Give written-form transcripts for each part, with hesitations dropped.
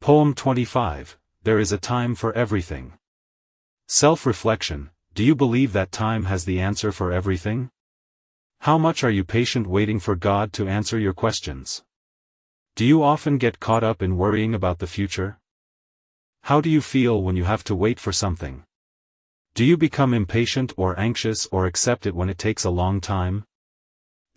Poem 25, There is a time for everything. Self-reflection, do you believe that time has the answer for everything? How much are you patient waiting for God to answer your questions? Do you often get caught up in worrying about the future? How do you feel when you have to wait for something? Do you become impatient or anxious or accept it when it takes a long time?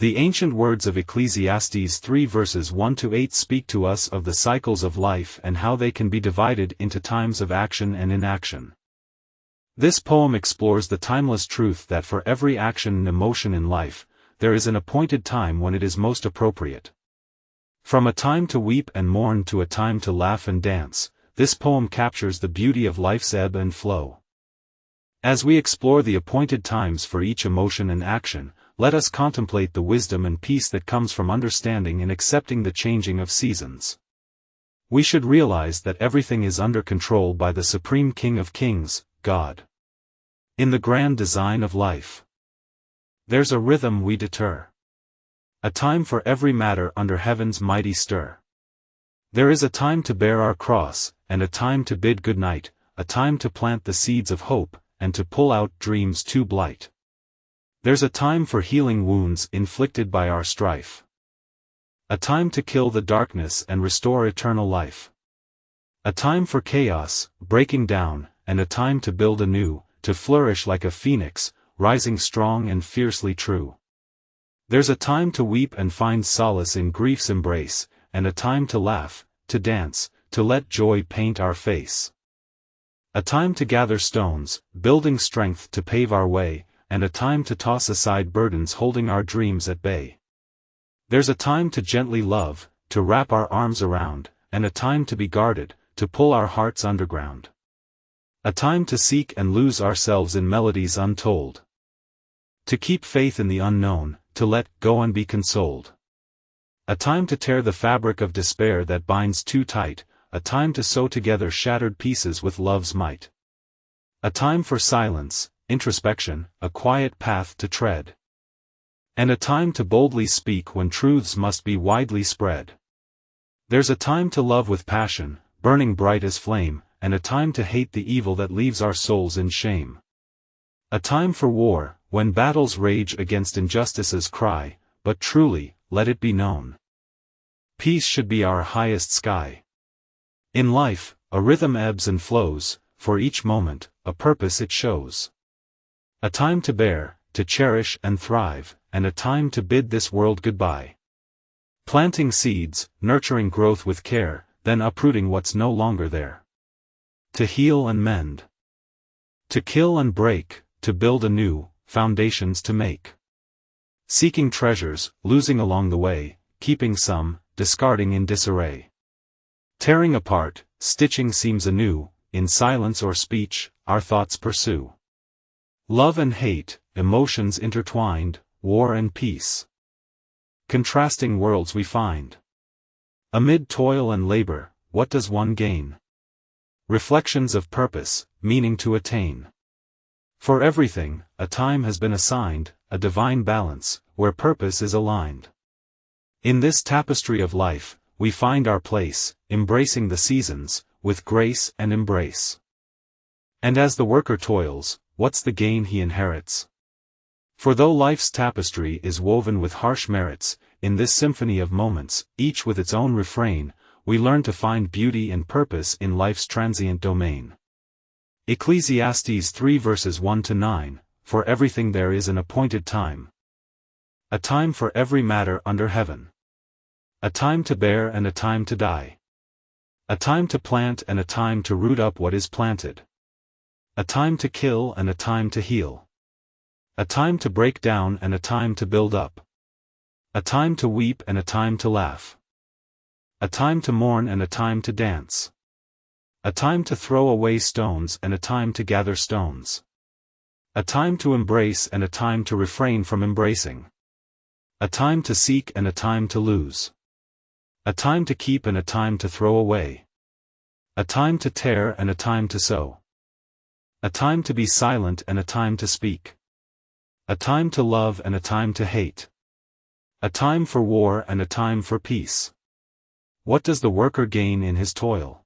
The ancient words of Ecclesiastes 3 verses 1-8 speak to us of the cycles of life and how they can be divided into times of action and inaction. This poem explores the timeless truth that for every action and emotion in life, there is an appointed time when it is most appropriate. From a time to weep and mourn to a time to laugh and dance, this poem captures the beauty of life's ebb and flow. As we explore the appointed times for each emotion and action, let us contemplate the wisdom and peace that comes from understanding and accepting the changing of seasons. We should realize that everything is under control by the Supreme King of Kings, God. In the grand design of life, there's a rhythm we deter. A time for every matter under heaven's mighty stir. There is a time to bear our cross, and a time to bid good night, a time to plant the seeds of hope, and to pull out dreams too blight. There's a time for healing wounds inflicted by our strife. A time to kill the darkness and restore eternal life. A time for chaos, breaking down, and a time to build anew, to flourish like a phoenix, rising strong and fiercely true. There's a time to weep and find solace in grief's embrace, and a time to laugh, to dance, to let joy paint our face. A time to gather stones, building strength to pave our way, and a time to toss aside burdens holding our dreams at bay. There's a time to gently love, to wrap our arms around, and a time to be guarded, to pull our hearts underground. A time to seek and lose ourselves in melodies untold. To keep faith in the unknown, to let go and be consoled. A time to tear the fabric of despair that binds too tight, a time to sew together shattered pieces with love's might. A time for silence, introspection, a quiet path to tread. And a time to boldly speak when truths must be widely spread. There's a time to love with passion, burning bright as flame, and a time to hate the evil that leaves our souls in shame. A time for war, when battles rage against injustice's cry, but truly, let it be known, peace should be our highest sky. In life, a rhythm ebbs and flows, for each moment, a purpose it shows. A time to bear, to cherish and thrive, and a time to bid this world goodbye. Planting seeds, nurturing growth with care, then uprooting what's no longer there. To heal and mend. To kill and break, to build anew, foundations to make. Seeking treasures, losing along the way, keeping some, discarding in disarray. Tearing apart, stitching seams anew, in silence or speech, our thoughts pursue. Love and hate, emotions intertwined, war and peace. Contrasting worlds we find. Amid toil and labor, what does one gain? Reflections of purpose, meaning to attain. For everything, a time has been assigned, a divine balance, where purpose is aligned. In this tapestry of life, we find our place, embracing the seasons, with grace and embrace. And as the worker toils, what's the gain he inherits? For though life's tapestry is woven with harsh merits, in this symphony of moments, each with its own refrain, we learn to find beauty and purpose in life's transient domain. Ecclesiastes 3 verses 1-9, For everything there is an appointed time. A time for every matter under heaven. A time to bear and a time to die. A time to plant and a time to root up what is planted. A time to kill and a time to heal. A time to break down and a time to build up. A time to weep and a time to laugh. A time to mourn and a time to dance. A time to throw away stones and a time to gather stones. A time to embrace and a time to refrain from embracing. A time to seek and a time to lose. A time to keep and a time to throw away. A time to tear and a time to sow. A time to be silent and a time to speak. A time to love and a time to hate. A time for war and a time for peace. What does the worker gain in his toil?